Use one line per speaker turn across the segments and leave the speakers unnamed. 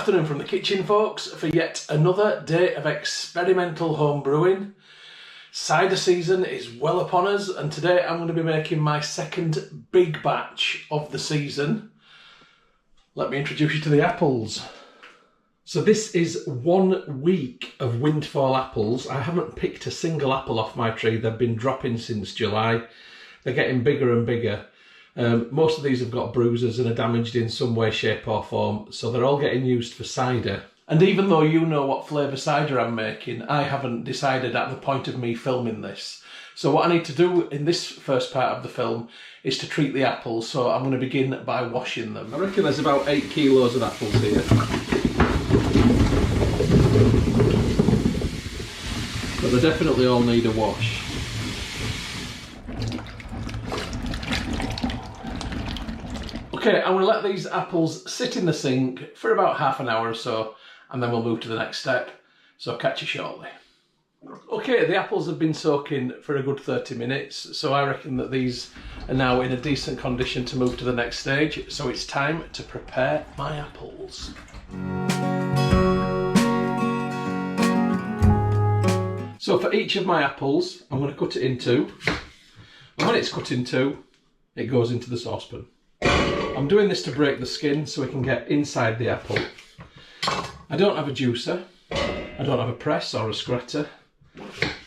afternoon from the kitchen, folks, for yet another day of experimental home brewing. Cider season is well upon us, and today I'm going to be making my second big batch of the season. Let me introduce you to the apples. So this is 1 week of windfall apples. I haven't picked a single apple off my tree. They've been dropping since July. They're getting bigger and bigger. Most of these have got bruises and are damaged in some way, shape or form, so they're all getting used for cider. And even though you know what flavour cider I'm making, I haven't decided at the point of me filming this. So what I need to do in this first part of the film is to treat the apples, so I'm going to begin by washing them. I reckon there's about 8 kilos of apples here. But they definitely all need a wash. Okay, I'm going to let these apples sit in the sink for about half an hour or so, and then we'll move to the next step. So I'll catch you shortly. Okay, the apples have been soaking for a good 30 minutes, so I reckon that these are now in a decent condition to move to the next stage. So it's time to prepare my apples. So for each of my apples, I'm going to cut it in two. And when it's cut in two, it goes into the saucepan. I'm doing this to break the skin so we can get inside the apple. I don't have a juicer, I don't have a press or a scratter.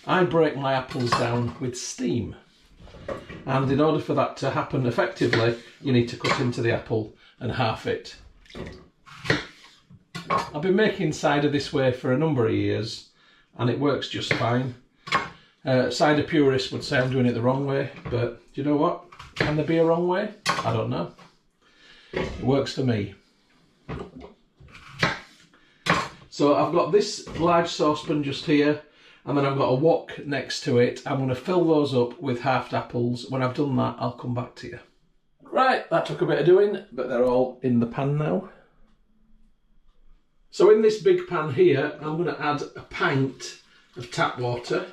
I break my apples down with steam. And in order for that to happen effectively, you need to cut into the apple and half it. I've been making cider this way for a number of years and it works just fine. Cider purists would say I'm doing it the wrong way, but do you know what? Can there be a wrong way? I don't know. It works for me. So I've got this large saucepan just here, and then I've got a wok next to it. I'm going to fill those up with halved apples. When I've done that, I'll come back to you. Right, that took a bit of doing, but they're all in the pan now. So in this big pan here, I'm going to add a pint of tap water.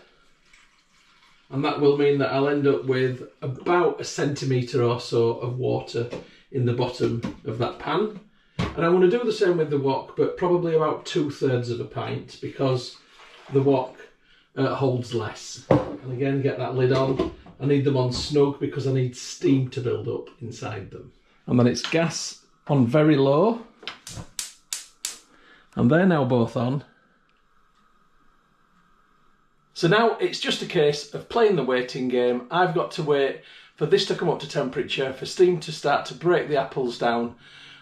And that will mean that I'll end up with about 1 centimetre or so of water in the bottom of that pan. And I'm going to do the same with the wok, but probably about 2/3 of a pint, because the wok holds less. And again, get that lid on. I need them on snug because I need steam to build up inside them. And then it's gas on very low. And they're now both on. So now it's just a case of playing the waiting game. I've got to wait for this to come up to temperature, for steam to start to break the apples down.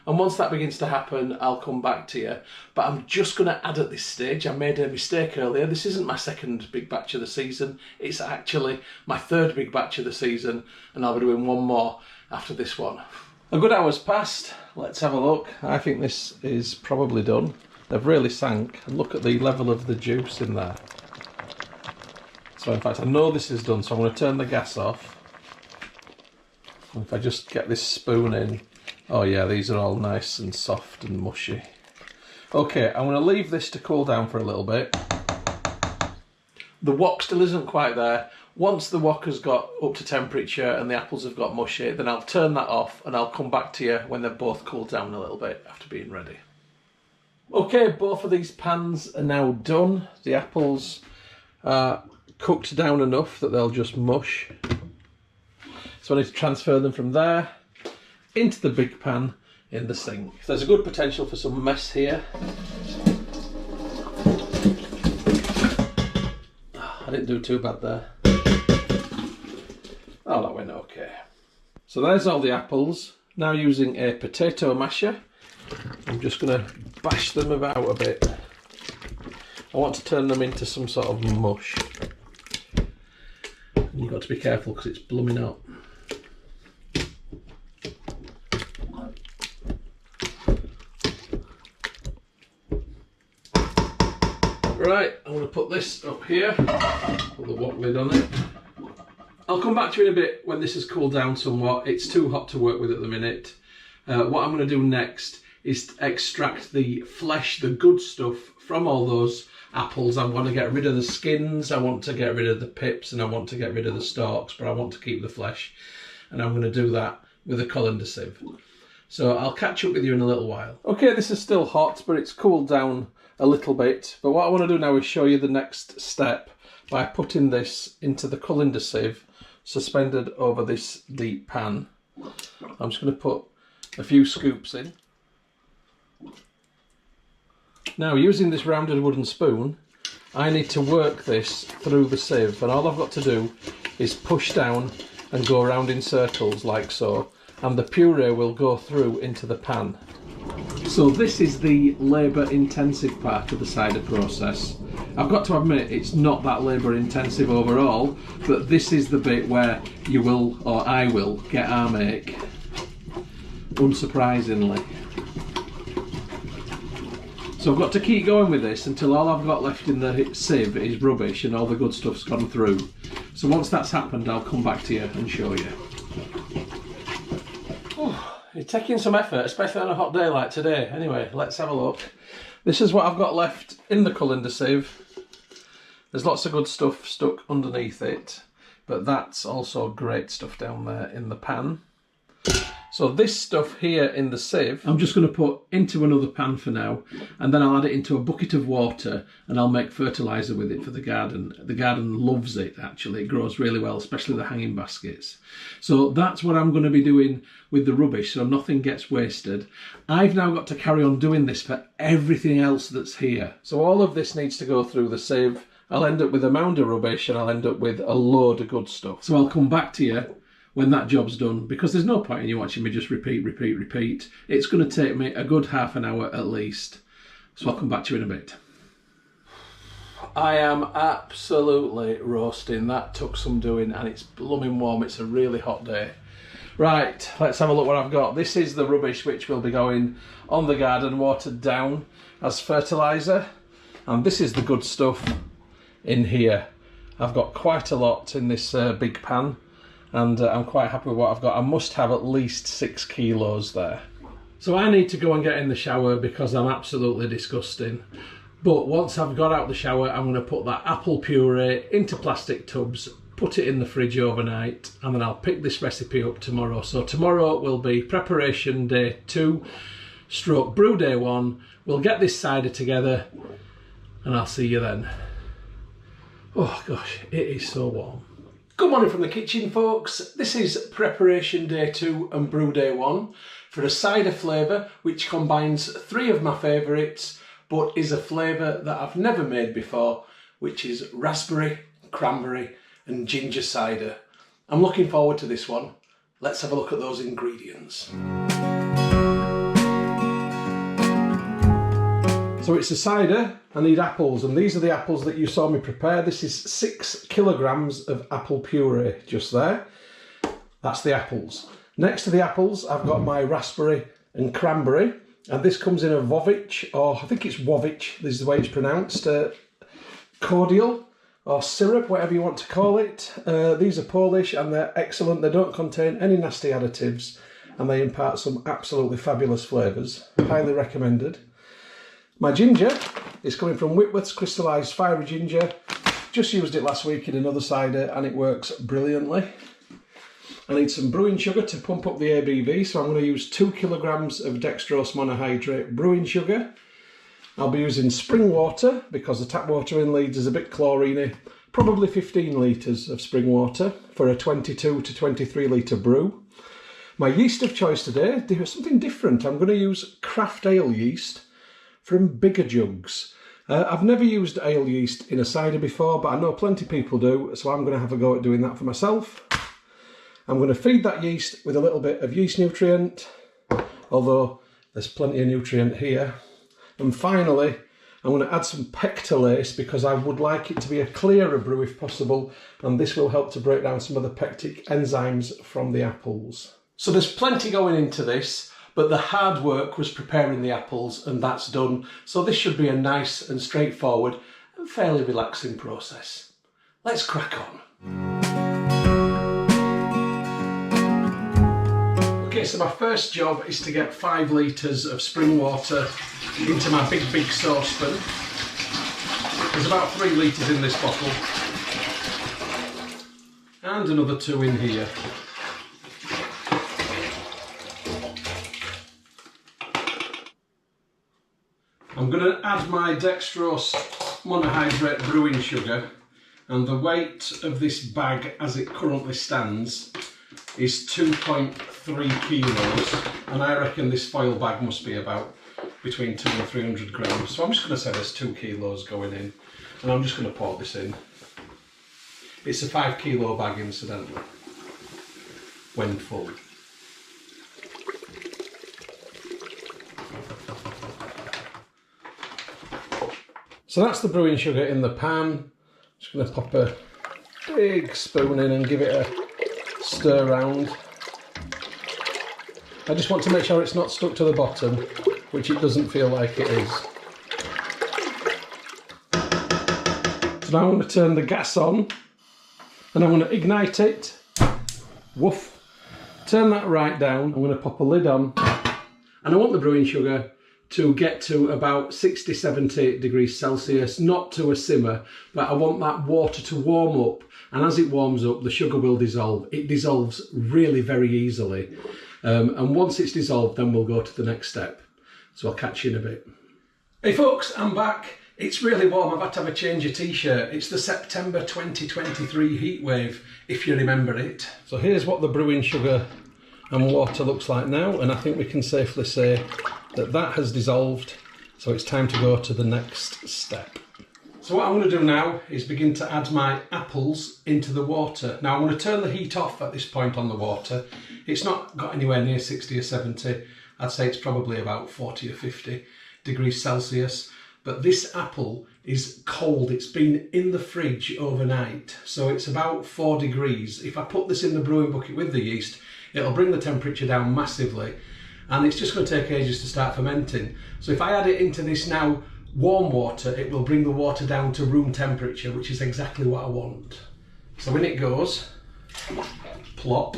And once that begins to happen, I'll come back to you. But I'm just going to add at this stage, I made a mistake earlier. This isn't my second big batch of the season. It's actually my third big batch of the season. And I'll be doing one more after this one. A good hour's passed. Let's have a look. I think this is probably done. They've really sank. And look at the level of the juice in there. So in fact, I know this is done, so I'm going to turn the gas off. And if I just get this spoon in, oh yeah, these are all nice and soft and mushy. Okay, I'm going to leave this to cool down for a little bit. The wok still isn't quite there. Once the wok has got up to temperature and the apples have got mushy, then I'll turn that off and I'll come back to you when they've both cooled down a little bit after being ready. Okay, both of these pans are now done. The apples are cooked down enough that they'll just mush. So I need to transfer them from there into the big pan in the sink. There's a good potential for some mess here. I didn't do too bad there. Oh, that went okay. So there's all the apples. Now using a potato masher, I'm just going to bash them about a bit. I want to turn them into some sort of mush. You've got to be careful because it's blooming up. Right, I'm going to put this up here, put the wok lid on it. I'll come back to you in a bit when this has cooled down somewhat. It's too hot to work with at the minute. What I'm going to do next is to extract the flesh, the good stuff from all those apples. I want to get rid of the skins, I want to get rid of the pips, and I want to get rid of the stalks, but I want to keep the flesh. And I'm going to do that with a colander sieve. So I'll catch up with you in a little while. Okay, this is still hot, but it's cooled down a little bit. But what I want to do now is show you the next step by putting this into the colander sieve suspended over this deep pan. I'm just going to put a few scoops in. Now, using this rounded wooden spoon, I need to work this through the sieve, and all I've got to do is push down and go around in circles like so, and the puree will go through into the pan. So this is the labour intensive part of the cider process. I've got to admit it's not that labour intensive overall, but this is the bit where you will, or I will, get arm ache, unsurprisingly. So I've got to keep going with this until all I've got left in the sieve is rubbish and all the good stuff's gone through. So once that's happened, I'll come back to you and show you. Oh, it's taking some effort, especially on a hot day like today. Anyway, let's have a look. This is what I've got left in the colander sieve. There's lots of good stuff stuck underneath it, but that's also great stuff down there in the pan. So this stuff here in the sieve, I'm just going to put into another pan for now, and then I'll add it into a bucket of water and I'll make fertiliser with it for the garden. The garden loves it, actually. It grows really well, especially the hanging baskets. So that's what I'm going to be doing with the rubbish, so nothing gets wasted. I've now got to carry on doing this for everything else that's here. So all of this needs to go through the sieve. I'll end up with a mound of rubbish and I'll end up with a load of good stuff. So I'll come back to you when that job's done, because there's no point in you watching me just repeat. It's going to take me a good half an hour at least. So I'll come back to you in a bit. I am absolutely roasting. That took some doing and it's blooming warm. It's a really hot day. Right, let's have a look what I've got. This is the rubbish which will be going on the garden, watered down as fertiliser. And this is the good stuff in here. I've got quite a lot in this big pan. And I'm quite happy with what I've got. I must have at least 6 kilos there. So I need to go and get in the shower because I'm absolutely disgusting. But once I've got out the shower, I'm going to put that apple puree into plastic tubs, put it in the fridge overnight, and then I'll pick this recipe up tomorrow. So tomorrow will be preparation day 2, stroke brew day 1. We'll get this cider together and I'll see you then. Oh gosh, it is so warm. Good morning from the kitchen, folks. This is preparation day 2 and brew day 1 for a cider flavour which combines 3 of my favourites but is a flavour that I've never made before, which is raspberry, cranberry and ginger cider. I'm looking forward to this one. Let's have a look at those ingredients. So it's a cider. I need apples, and these are the apples that you saw me prepare. This is 6 kilograms of apple puree just there. That's the apples. Next to the apples, I've got my raspberry and cranberry, and this comes in a Łowicz, or I think it's Łowicz, this is the way it's pronounced, cordial or syrup, whatever you want to call it. These are Polish and they're excellent. They don't contain any nasty additives and they impart some absolutely fabulous flavours. Highly recommended. My ginger is coming from Whitworth's crystallised fiery ginger. Just used it last week in another cider and it works brilliantly. I need some brewing sugar to pump up the ABV, so I'm going to use 2 kilograms of dextrose monohydrate brewing sugar. I'll be using spring water because the tap water in Leeds is a bit chloriney. Probably 15 litres of spring water for a 22 to 23 litre brew. My yeast of choice today, there's something different. I'm going to use craft ale yeast from bigger jugs. I've never used ale yeast in a cider before, but I know plenty of people do, so I'm going to have a go at doing that for myself. I'm going to feed that yeast with a little bit of yeast nutrient, although there's plenty of nutrient here. And finally, I'm going to add some pectolase because I would like it to be a clearer brew if possible, and this will help to break down some of the pectic enzymes from the apples. So there's plenty going into this, but the hard work was preparing the apples, and that's done. So this should be a nice and straightforward and fairly relaxing process. Let's crack on. Okay, so my first job is to get 5 litres of spring water into my big saucepan. There's about 3 litres in this bottle. And another 2 in here.
I'm going to add my dextrose monohydrate brewing sugar, and the weight of this bag as it currently stands is 2.3 kilos, and I reckon this foil bag must be about between 200 and 300 grams. So I'm just going to say there's 2 kilos going in, and I'm just going to pour this in. It's a 5 kilo bag incidentally, when full. So that's the brewing sugar in the pan. Just going to pop a big spoon in and give it a stir round. I just want to make sure it's not stuck to the bottom, which it doesn't feel like it is. So now I'm going to turn the gas on and I'm going to ignite it. Woof. Turn that right down. I'm going to pop a lid on, and I want the brewing sugar to get to about 60-70 degrees Celsius, not to a simmer, but I want that water to warm up, and as it warms up the sugar will dissolve. It dissolves really very easily, and once it's dissolved then we'll go to the next step. So I'll catch you in a bit. Hey folks, I'm back. It's really warm. I've had to have a change of t-shirt. It's the September 2023 heat wave, if you remember it. So here's what the brewing sugar and water looks like now, and I think we can safely say that that has dissolved, so it's time to go to the next step. So what I'm going to do now is begin to add my apples into the water. Now I'm going to turn the heat off at this point on the water. It's not got anywhere near 60 or 70, I'd say it's probably about 40 or 50 degrees Celsius, but this apple is cold. It's been in the fridge overnight, so it's about 4 degrees. If I put this in the brewing bucket with the yeast, it'll bring the temperature down massively, and it's just going to take ages to start fermenting. So if I add it into this now warm water, it will bring the water down to room temperature, which is exactly what I want. So in it goes, plop,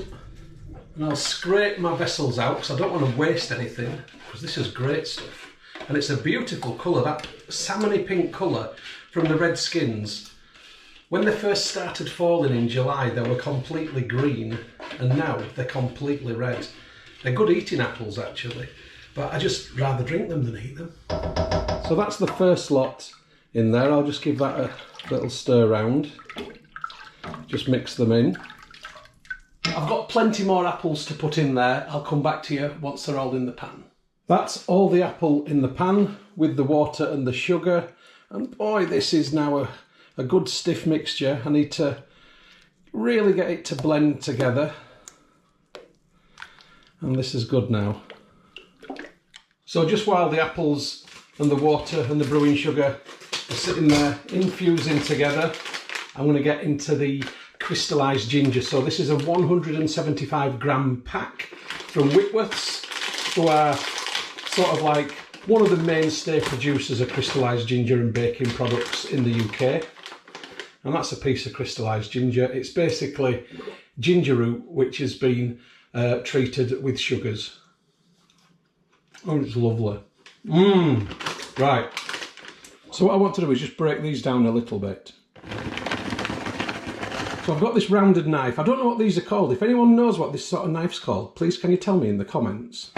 and I'll scrape my vessels out because I don't want to waste anything, because this is great stuff. And it's a beautiful colour, that salmony pink colour from the red skins. When they first started falling in July, they were completely green, and now they're completely red. They're good eating apples actually, but I just rather drink them than eat them. So that's the first lot in there. I'll just give that a little stir round. Just mix them in. I've got plenty more apples to put in there. I'll come back to you once they're all in the pan. That's all the apple in the pan with the water and the sugar. And boy, this is now a good stiff mixture. I need to really get it to blend together. And this is good now. So just while the apples and the water and the brewing sugar are sitting there infusing together, I'm going to get into the crystallised ginger. So this is a 175 gram pack from Whitworths, who are sort of like one of the mainstay producers of crystallised ginger and baking products in the UK. And that's a piece of crystallised ginger. It's basically ginger root which has been treated with sugars. Oh, it's lovely. Right. So what I want to do is just break these down a little bit. So I've got this rounded knife. I don't know what these are called. If anyone knows what this sort of knife's called, please can you tell me in the comments?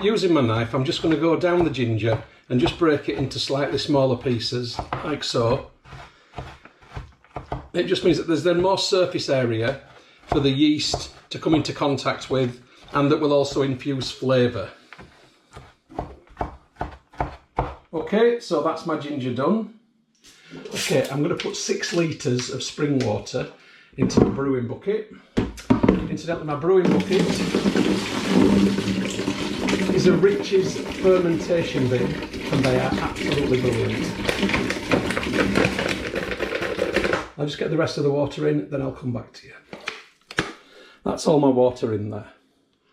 Using my knife, I'm just going to go down the ginger and just break it into slightly smaller pieces, like so. It just means that there's then more surface area for the yeast to come into contact with, and that will also infuse flavour. Okay, so that's my ginger done. Okay, I'm going to put 6 litres of spring water into the brewing bucket. Incidentally, my brewing bucket is a Rich's fermentation bin, and they are absolutely brilliant. I'll just get the rest of the water in, then I'll come back to you. That's all my water in there.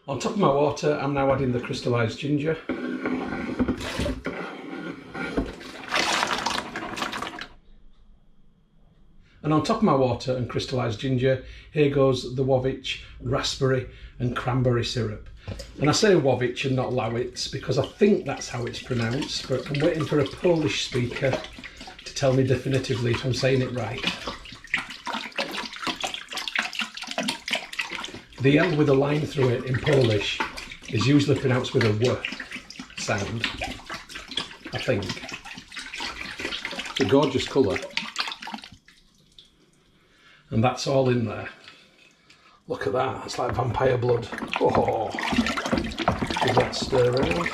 On top of my water, I'm now adding the crystallised ginger. And on top of my water and crystallised ginger, here goes the Łowicz raspberry and cranberry syrup. And I say Łowicz and not Łowicz because I think that's how it's pronounced, but I'm waiting for a Polish speaker to tell me definitively if I'm saying it right. The L with a line through it in Polish is usually pronounced with a W sound. I think. It's a gorgeous colour. And that's all in there. Look at that, it's like vampire blood. Oh, give that stir around.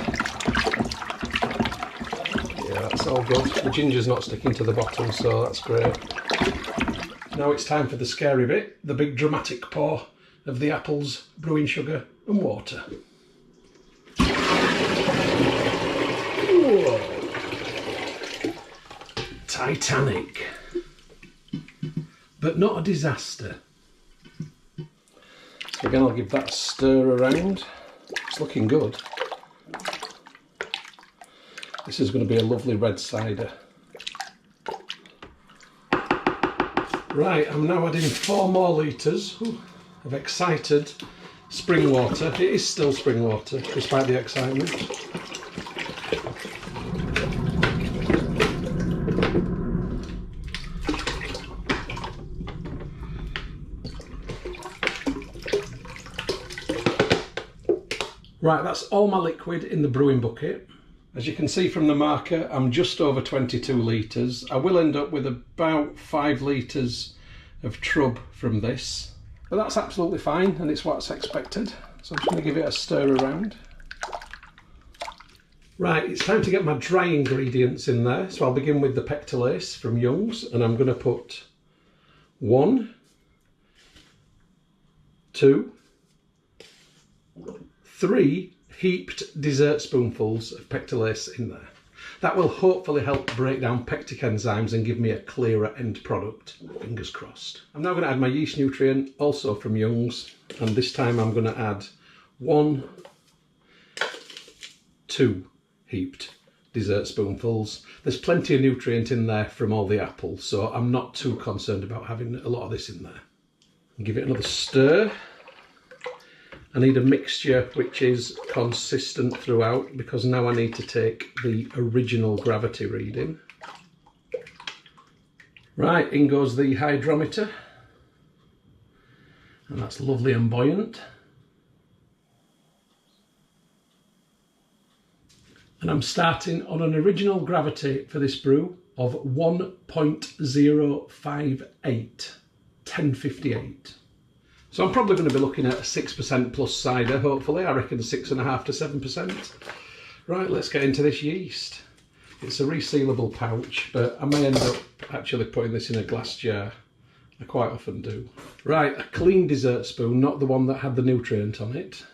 Yeah, that's all good. The ginger's not sticking to the bottom, so that's great. Now it's time for the scary bit, the big dramatic pour of the apples, brewing sugar and water. Whoa. Titanic. But not a disaster. So again, I'll give that a stir around. It's looking good. This is going to be a lovely red cider. Right, I'm now adding 4 more litres of excited spring water. It is still spring water, despite the excitement. Right, that's all my liquid in the brewing bucket. As you can see from the marker, I'm just over 22 litres. I will end up with about 5 litres of trub from this, but that's absolutely fine and it's what's expected. So I'm just going to give it a stir around. Right, it's time to get my dry ingredients in there. So I'll begin with the pectolase from Young's, and I'm going to put 1, 2, 3 heaped dessert spoonfuls of pectolase in there. That will hopefully help break down pectic enzymes and give me a clearer end product, fingers crossed. I'm now going to add my yeast nutrient, also from Young's, and this time I'm going to add 1, 2 heaped dessert spoonfuls. There's plenty of nutrient in there from all the apples, so I'm not too concerned about having a lot of this in there. Give it another stir. I need a mixture which is consistent throughout, because now I need to take the original gravity reading. Right, in goes the hydrometer. And that's lovely and buoyant. And I'm starting on an original gravity for this brew of 1.058, 1058. So I'm probably going to be looking at a 6% plus cider, hopefully. I reckon 6.5 to 7%. Right, let's get into this yeast. It's a resealable pouch, but I may end up actually putting this in a glass jar. I quite often do. Right, a clean dessert spoon, not the one that had the nutrient on it.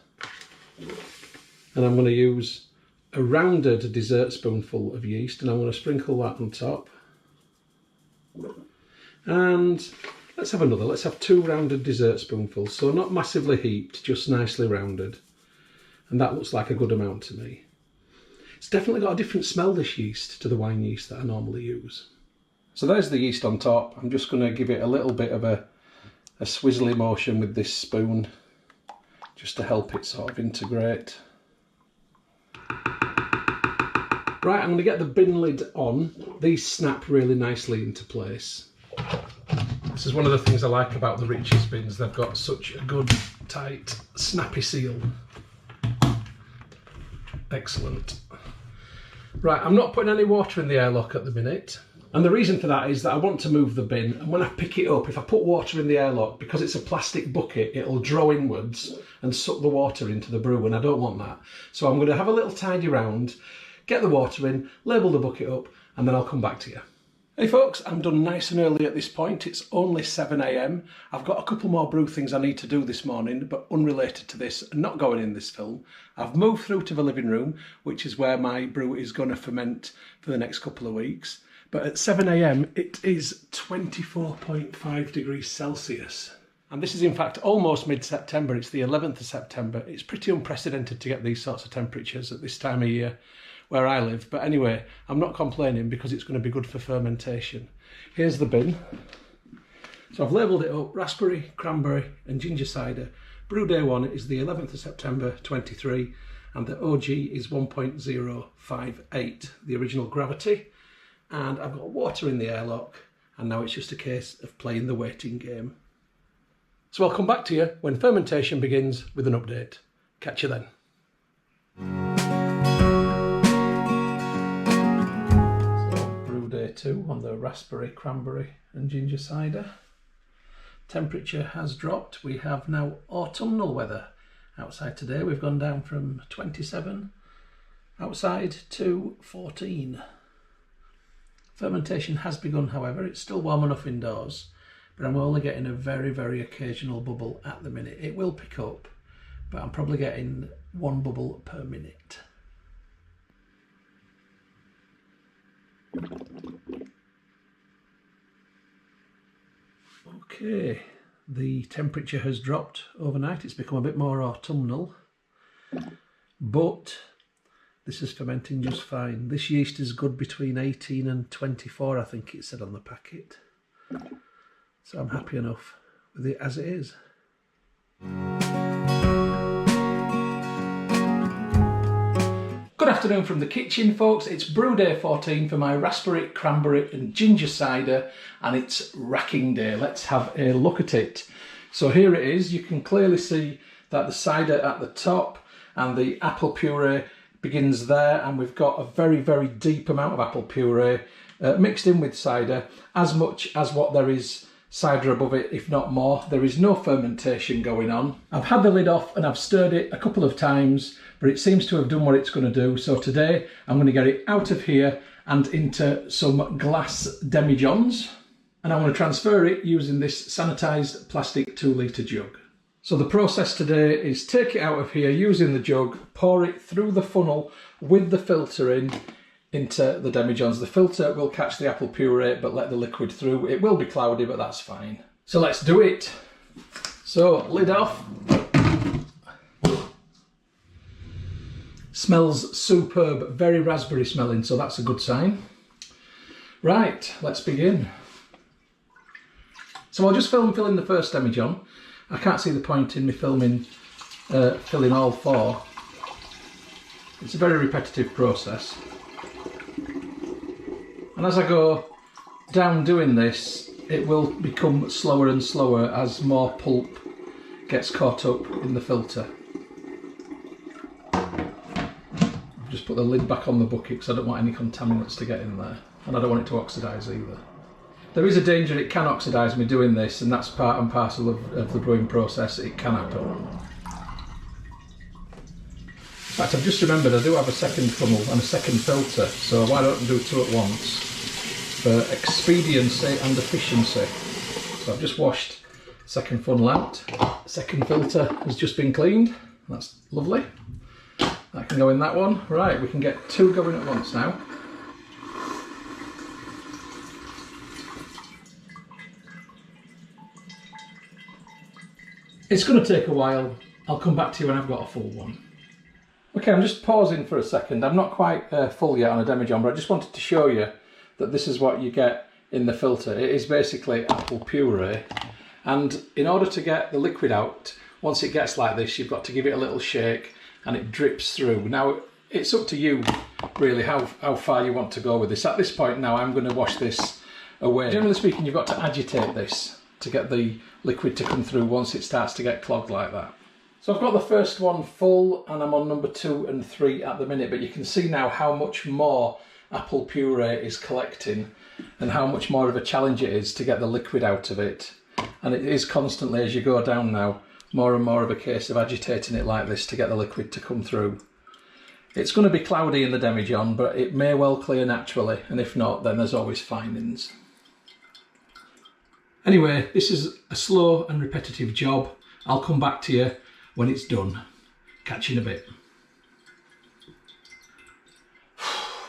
And I'm going to use a rounded dessert spoonful of yeast, and I'm going to sprinkle that on top. And let's have another. Let's have 2 rounded dessert spoonfuls. So not massively heaped, just nicely rounded. And that looks like a good amount to me. It's definitely got a different smell, this yeast, to the wine yeast that I normally use. So there's the yeast on top. I'm just going to give it a little bit of a swizzly motion with this spoon, just to help it sort of integrate. Right, I'm going to get the bin lid on. These snap really nicely into place. This is one of the things I like about the Riches bins. They've got such a good, tight, snappy seal. Excellent. Right, I'm not putting any water in the airlock at the minute. And the reason for that is that I want to move the bin. And when I pick it up, if I put water in the airlock, because it's a plastic bucket, it'll draw inwards and suck the water into the brew, and I don't want that. So I'm going to have a little tidy round, get the water in, label the bucket up, and then I'll come back to you. Hey folks, I'm done nice and early at this point. It's only 7 AM. I've got a couple more brew things I need to do this morning, but unrelated to this, and not going in this film. I've moved through to the living room, which is where my brew is going to ferment for the next couple of weeks. But at 7 AM, it is 24.5 degrees Celsius. And this is in fact almost mid-September. It's the 11th of September. It's pretty unprecedented to get these sorts of temperatures at this time of year where I live. But anyway, I'm not complaining because it's going to be good for fermentation. Here's the bin. So I've labelled it up: raspberry, cranberry and ginger cider. Brew day 1 is the 11th of September 23, and the OG is 1.058, the original gravity. And I've got water in the airlock, and now it's just a case of playing the waiting game. So I'll come back to you when fermentation begins with an update. Catch you then.
day 2 on the raspberry, cranberry and ginger cider. Temperature has dropped. We have now autumnal weather outside today. We've gone down from 27 outside to 14. Fermentation has begun, however. It's still warm enough indoors, but I'm only getting a very, very occasional bubble at the minute. It will pick up, but I'm probably getting 1 bubble per minute. Okay, the temperature has dropped overnight. It's become a bit more autumnal, but this is fermenting just fine. This yeast is good between 18 and 24, I think it said on the packet. So I'm happy enough with it as it is. Good afternoon from the kitchen, folks. It's brew day 14 for my raspberry, cranberry and ginger cider, and it's racking day. Let's have a look at it. So here it is. You can clearly see that the cider at the top and the apple puree begins there, and we've got a very, very deep amount of apple puree mixed in with cider, as much as what there is cider above it, if not more. There is no fermentation going on. I've had the lid off and I've stirred it a couple of times, but it seems to have done what it's going to do. So today I'm going to get it out of here and into some glass demijohns, and I'm going to transfer it using this sanitised plastic 2-litre jug. So the process today is take it out of here using the jug, pour it through the funnel with the filter in into the demijohns. The filter will catch the apple puree but let the liquid through. It will be cloudy, but that's fine. So let's do it. So lid off. Smells superb, very raspberry smelling, so that's a good sign. Right, let's begin. So I'll just fill in the first demijohn. I can't see the point in me filling all 4. It's a very repetitive process. And as I go down doing this, it will become slower and slower as more pulp gets caught up in the filter. I've just put the lid back on the bucket because I don't want any contaminants to get in there, and I don't want it to oxidise either. There is a danger it can oxidise me doing this, and that's part and parcel of the brewing process. It can happen. In fact, I've just remembered I do have a second funnel and a second filter, so why don't I do 2 at once for expediency and efficiency. So I've just washed the second funnel out. Second filter has just been cleaned. That's lovely. That can go in that one. Right, we can get 2 going at once now. It's going to take a while. I'll come back to you when I've got a full one. Okay, I'm just pausing for a second. I'm not quite full yet on a demijohn, but I just wanted to show you that this is what you get in the filter. It is basically apple puree, and in order to get the liquid out, once it gets like this, you've got to give it a little shake and it drips through. Now, it's up to you really how far you want to go with this. At this point now, I'm going to wash this away. Generally speaking, you've got to agitate this to get the liquid to come through once it starts to get clogged like that. So I've got the first one full and I'm on number 2 and 3 at the minute, but you can see now how much more apple puree is collecting and how much more of a challenge it is to get the liquid out of it. And it is constantly, as you go down now, more and more of a case of agitating it like this to get the liquid to come through. It's going to be cloudy in the demijohn, but it may well clear naturally, and if not, then there's always findings. Anyway, this is a slow and repetitive job. I'll come back to you when it's done. Catch you in a bit.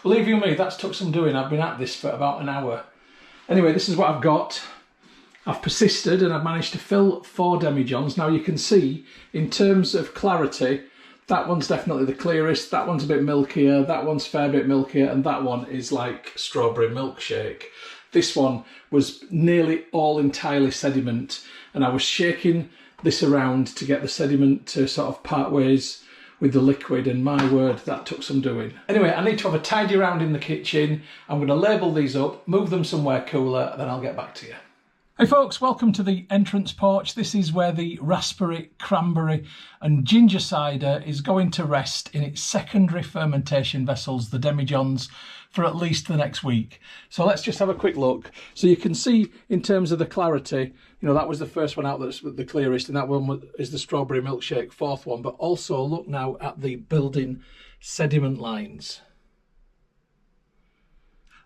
Believe you me, that's took some doing. I've been at this for about an hour. Anyway, this is what I've got. I've persisted and I've managed to fill 4 demijohns. Now you can see, in terms of clarity, that one's definitely the clearest, that one's a bit milkier, that one's a fair bit milkier, and that one is like strawberry milkshake. This one was nearly all entirely sediment, and I was shaking this around to get the sediment to sort of part ways with the liquid, and my word, that took some doing. Anyway, I need to have a tidy round in the kitchen. I'm going to label these up, move them somewhere cooler, then I'll get back to you. Hey folks, welcome to the entrance porch. This is where the raspberry, cranberry and ginger cider is going to rest in its secondary fermentation vessels, the demijohns, for at least the next week. So let's just have a quick look. So you can see in terms of the clarity, you know, that was the first one out that's the clearest, and that one is the strawberry milkshake, fourth one. But also look now at the building sediment lines.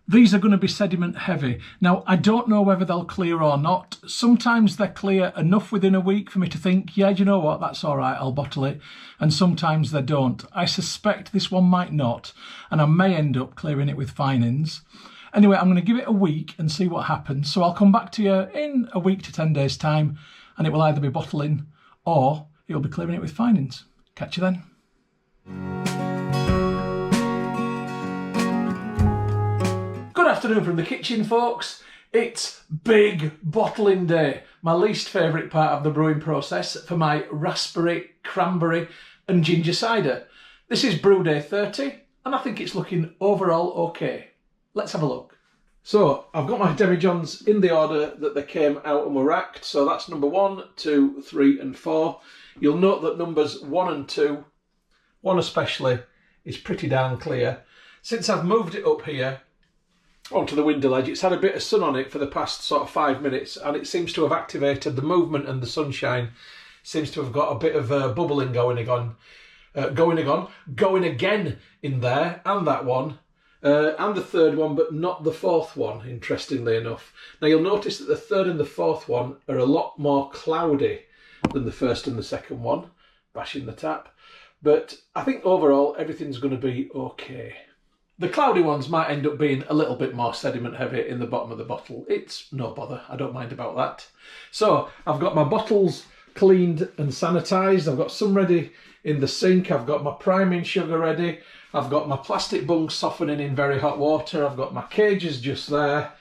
These are going to be sediment heavy. Now, I don't know whether they'll clear or not. Sometimes they're clear enough within a week for me to think, yeah, you know what, that's all right, I'll bottle it. And sometimes they don't. I suspect this one might not, and I may end up clearing it with fine-ins. Anyway, I'm going to give it a week and see what happens. So I'll come back to you in a week to 10 days' time, and it will either be bottling or it'll be clearing it with fine-ins. Catch you then. Good afternoon from the kitchen, folks. It's big bottling day, my least favourite part of the brewing process for my raspberry, cranberry and ginger cider. This is brew day 30 and I think it's looking overall okay. Let's have a look. So I've got my demijohns in the order that they came out and were racked. So that's number 1, 2, 3 and 4. You'll note that numbers 1 and 2, 1 especially, is pretty darn clear. Since I've moved it up here onto the window ledge, it's had a bit of sun on it for the past sort of 5 minutes, and it seems to have activated the movement, and the sunshine seems to have got a bit of bubbling going again in there, and that one, and the third one, but not the fourth one, interestingly enough. Now you'll notice that the third and the fourth one are a lot more cloudy than the first and the second one, bashing the tap, but I think overall everything's going to be okay. The cloudy ones might end up being a little bit more sediment heavy in the bottom of the bottle. It's no bother, I don't mind about that. So I've got my bottles cleaned and sanitised. I've got some ready in the sink. I've got my priming sugar ready. I've got my plastic bung softening in very hot water. I've got my cages just there.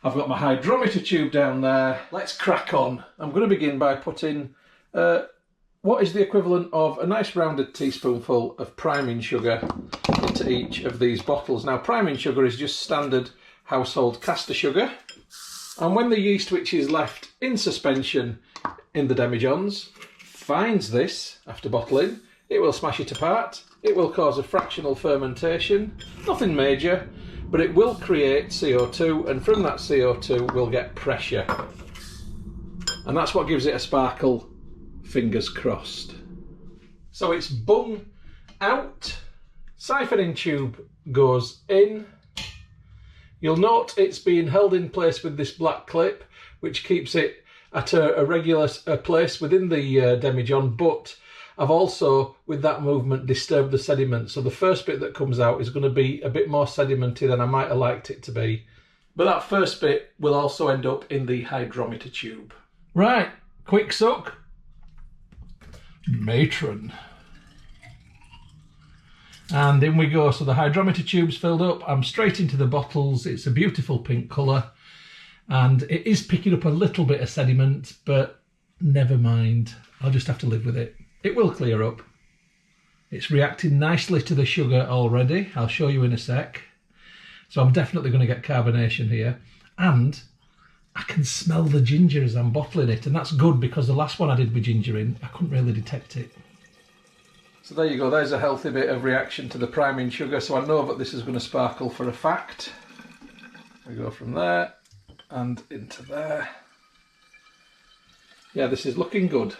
I've got my hydrometer tube down there. Let's crack on. I'm going to begin by putting what is the equivalent of a nice rounded teaspoonful of priming sugar into each of these bottles. Now, priming sugar is just standard household caster sugar. And when the yeast which is left in suspension in the demijohns finds this after bottling, it will smash it apart. It will cause a fractional fermentation, nothing major, but it will create CO2, and from that CO2 we'll get pressure. And that's what gives it a sparkle. Fingers crossed. So it's bung out, siphoning tube goes in. You'll note it's being held in place with this black clip, which keeps it at a regular place within the demijohn, but I've also, with that movement, disturbed the sediment. So the first bit that comes out is going to be a bit more sedimenty than I might have liked it to be. But that first bit will also end up in the hydrometer tube. Right, quick suck. Matron. And in we go. So the hydrometer tube's filled up. I'm straight into the bottles. It's a beautiful pink colour, and it is picking up a little bit of sediment, but never mind. I'll just have to live with it. It will clear up. It's reacting nicely to the sugar already. I'll show you in a sec. So I'm definitely going to get carbonation here, and I can smell the ginger as I'm bottling it, and that's good because the last one I did with ginger in, I couldn't really detect it. So there you go, there's a healthy bit of reaction to the priming sugar, so I know that this is going to sparkle for a fact. We go from there and into there. Yeah, this is looking good.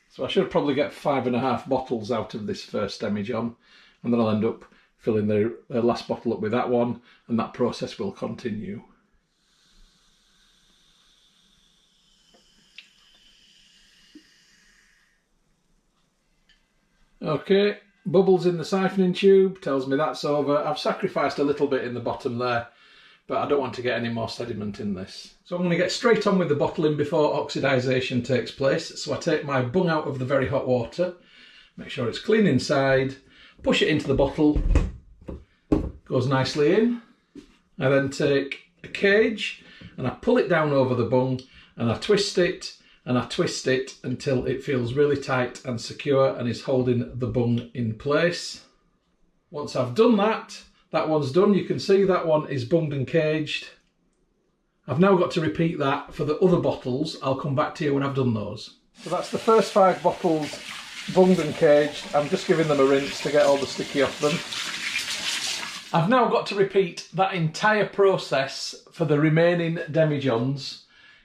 So I should probably get 5.5 bottles out of this first demijohn, and then I'll end up filling the last bottle up with that one, and that process will continue. Okay, bubbles in the siphoning tube tells me that's over. I've sacrificed a little bit in the bottom there, but I don't want to get any more sediment in this. So I'm going to get straight on with the bottling before oxidisation takes place. So I take my bung out of the very hot water, make sure it's clean inside, push it into the bottle, goes nicely in. I then take a cage and I pull it down over the bung, and I twist it and I twist it until it feels really tight and secure and is holding the bung in place. Once I've done that, that one's done. You can see that one is bunged and caged.
I've now got to repeat that for the other bottles. I'll come back to you when I've done those. So that's the first 5 bottles bunged and caged. I'm just giving them a rinse to get all the sticky off them. I've now got to repeat that entire process for the remaining demijohns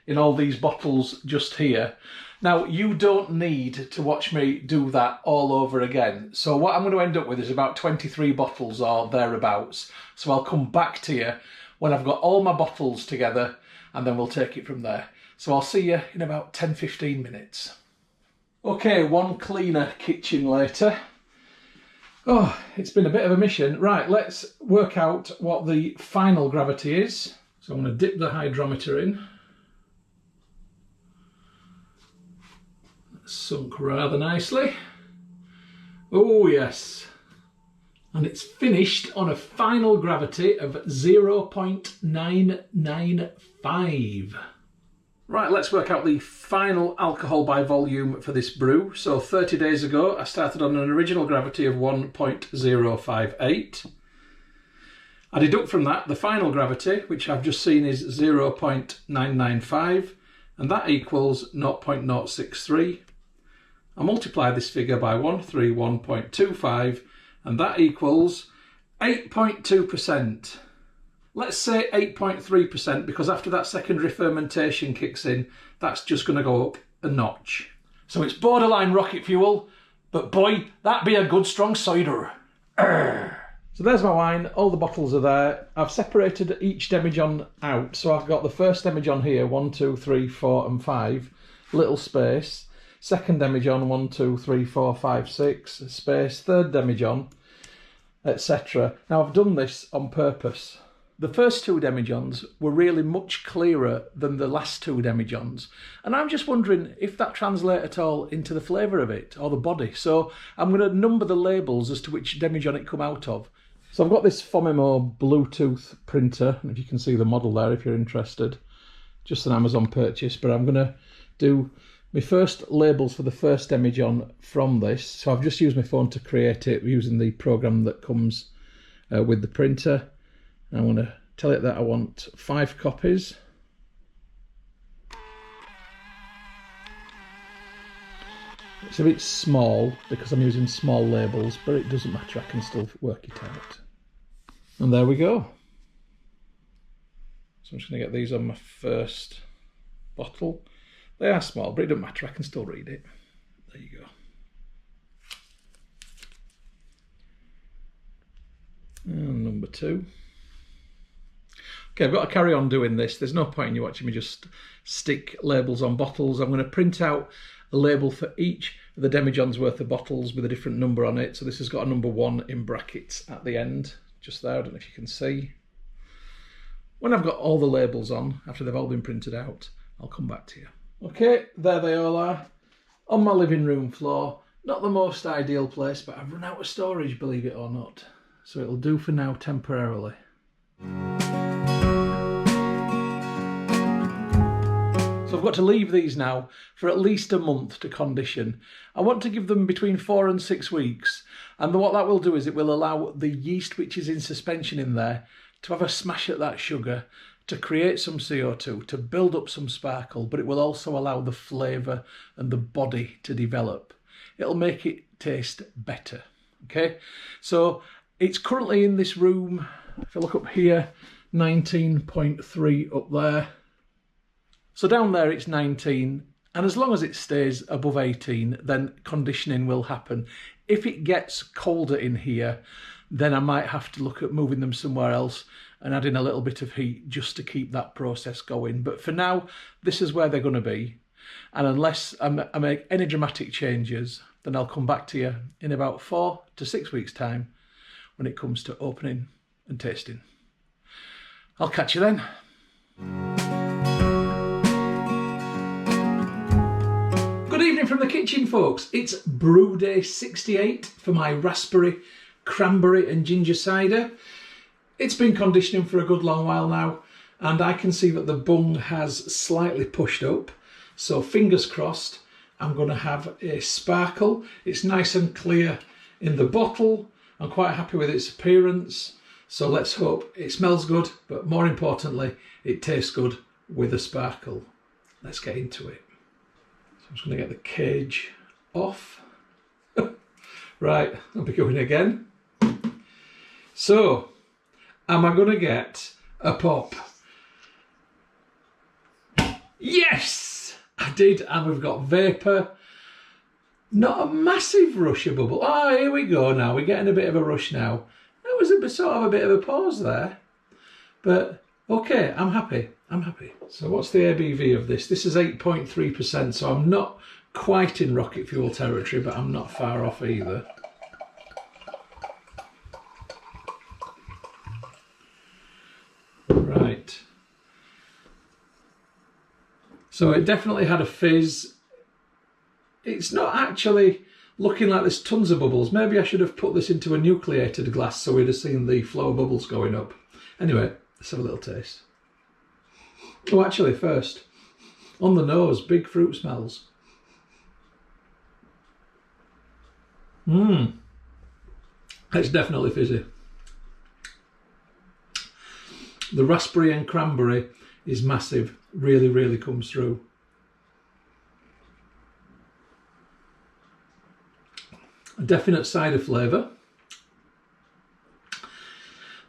in all these bottles just here. Now, you don't need to watch me do that all over again. So what I'm going to end up with is about 23 bottles or thereabouts. So I'll come back to you when I've got all my bottles together, and then we'll take it from there. So I'll see you in about 10-15 minutes. Okay, one cleaner kitchen later. Oh, it's been a bit of a mission. Right, let's work out what the final gravity is. So I'm going to dip the hydrometer in. That's sunk rather nicely. Oh yes. And it's finished on a final gravity of 0.995. Right, let's work out the final alcohol by volume for this brew. So 30 days ago, I started on an original gravity of 1.058. I deduct from that the final gravity, which I've just seen is 0.995, and that equals 0.063. I multiply this figure by 131.25, and that equals 8.2%. Let's say 8.3%, because after that secondary fermentation kicks in, that's just going to go up a notch. So it's borderline rocket fuel, but boy, that be a good strong cider. So there's my wine, all the bottles are there. I've separated each demijohn out. So I've got the first demijohn here, 1, 2, 3, 4 and 5, little space. Second demijohn, 1, 2, 3, 4, 5, 6, space. Third demijohn, etc. Now I've done this on purpose. The first 2 demijohns were really much clearer than the last 2 demijohns. And I'm just wondering if that translates at all into the flavour of it, or the body. So I'm going to number the labels as to which demijohn it come out of. So I've got this Fomimo Bluetooth printer, and if you can see the model there if you're interested. Just an Amazon purchase, but I'm going to do my first labels for the first demijohn from this. So I've just used my phone to create it using the program that comes with the printer. I'm going to tell it that I want 5 copies. It's a bit small because I'm using small labels, but it doesn't matter, I can still work it out. And there we go. So I'm just going to get these on my first bottle. They are small, but it doesn't matter, I can still read it. There you go. And number 2. Okay, I've got to carry on doing this. There's no point in you watching me just stick labels on bottles. I'm going to print out a label for each of the demijohn's worth of bottles with a different number on it. So this has got a number 1 in brackets at the end, just there. I don't know if you can see. When I've got all the labels on, after they've all been printed out, I'll come back to you. Okay, there they all are, on my living room floor. Not the most ideal place, but I've run out of storage, believe it or not. So it'll do for now temporarily. So I've got to leave these now for at least a month to condition. I want to give them between 4 and 6 weeks. And what that will do is it will allow the yeast which is in suspension in there to have a smash at that sugar, to create some CO2, to build up some sparkle, but it will also allow the flavour and the body to develop. It'll make it taste better, okay? So it's currently in this room, if I look up here, 19.3 up there. So down there it's 19, and as long as it stays above 18, then conditioning will happen. If it gets colder in here, then I might have to look at moving them somewhere else and adding a little bit of heat just to keep that process going. But for now, this is where they're going to be. And unless I make any dramatic changes, then I'll come back to you in about 4 to 6 weeks' time when it comes to opening and tasting. I'll catch you then. Good evening from the kitchen, folks. It's brew day 68 for my raspberry, cranberry and ginger cider. It's been conditioning for a good long while now, and I can see that the bung has slightly pushed up. So fingers crossed, I'm going to have a sparkle. It's nice and clear in the bottle. I'm quite happy with its appearance. So let's hope it smells good, but more importantly, it tastes good with a sparkle. Let's get into it. So I'm just going to get the cage off. Right, I'll be going again. So, am I going to get a pop? Yes, I did, and we've got vapour. Not a massive rush of bubble. Oh, here we go now. We're getting a bit of a rush now. That was sort of a bit of a pause there. But, okay, I'm happy. I'm happy. So what's the ABV of this? This is 8.3%, so I'm not quite in rocket fuel territory, but I'm not far off either. Right. So it definitely had a fizz. It's not actually looking like there's tons of bubbles. Maybe I should have put this into a nucleated glass so we'd have seen the flow of bubbles going up. Anyway, let's have a little taste. Oh, actually, first, on the nose, big fruit smells. It's definitely fizzy. The raspberry and cranberry is massive. Really, really comes through. A definite cider flavour.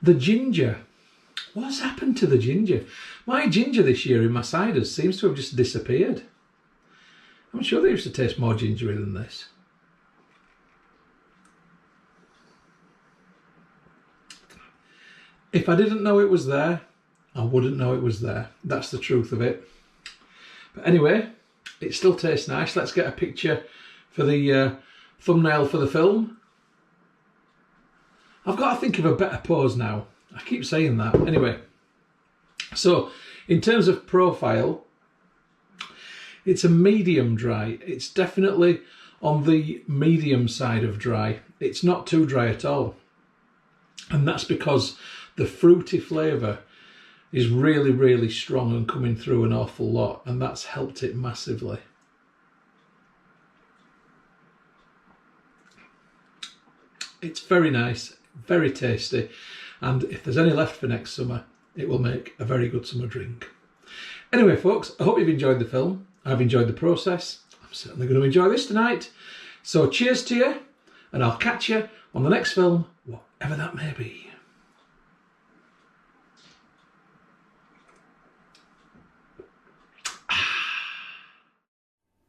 The ginger. What's happened to the ginger? My ginger this year in my ciders seems to have just disappeared. I'm sure they used to taste more gingery than this. If I didn't know it was there, I wouldn't know it was there. That's the truth of it. But anyway, it still tastes nice. Let's get a picture for the thumbnail for the film. I've got to think of a better pose now. I keep saying that. Anyway, so in terms of profile, it's a medium dry. It's definitely on the medium side of dry. It's not too dry at all. And that's because the fruity flavour is really, really strong and coming through an awful lot. And that's helped it massively. It's very nice, very tasty. And if there's any left for next summer, it will make a very good summer drink. Anyway, folks, I hope you've enjoyed the film. I've enjoyed the process. I'm certainly going to enjoy this tonight. So cheers to you, and I'll catch you on the next film, whatever that may be.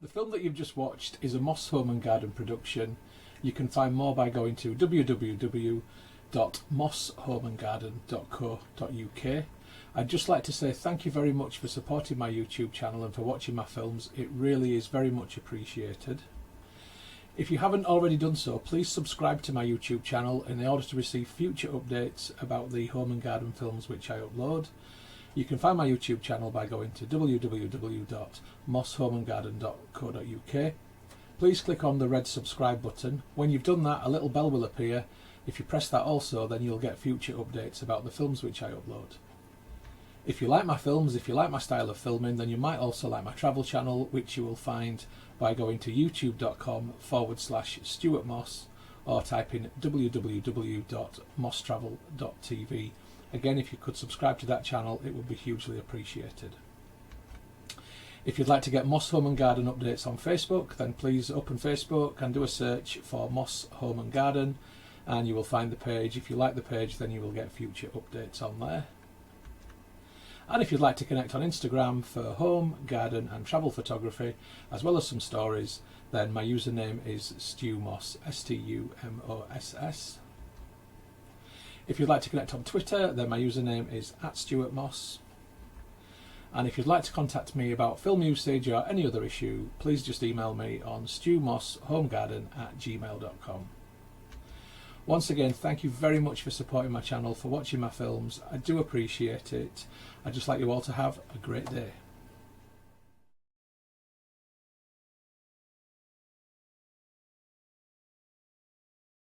The film that you've just watched is a Moss Home and Garden production. You can find more by going to www.mosshomeandgarden.co.uk. I'd just like to say thank you very much for supporting my YouTube channel and for watching my films. It really is very much appreciated. If you haven't already done so, please subscribe to my YouTube channel in order to receive future updates about the home and garden films which I upload. You can find my YouTube channel by going to www.mosshomeandgarden.co.uk. Please click on the red subscribe button. When you've done that, a little bell will appear. If you press that also, then you'll get future updates about the films which I upload. If you like my films, if you like my style of filming, then you might also like my travel channel, which you will find by going to youtube.com/Stuart Moss or type in www.mosstravel.tv. Again, if you could subscribe to that channel, it would be hugely appreciated. If you'd like to get Moss Home and Garden updates on Facebook, then please open Facebook and do a search for Moss Home and Garden, and you will find the page. If you like the page, then you will get future updates on there. And if you'd like to connect on Instagram for home, garden and travel photography, as well as some stories, then my username is StuMoss, STUMOSS. If you'd like to connect on Twitter, then my username is @StuartMoss. And if you'd like to contact me about film usage or any other issue, please just email me on stewmosshomegarden@gmail.com. Once again, thank you very much for supporting my channel, for watching my films. I do appreciate it. I'd just like you all to have a great day.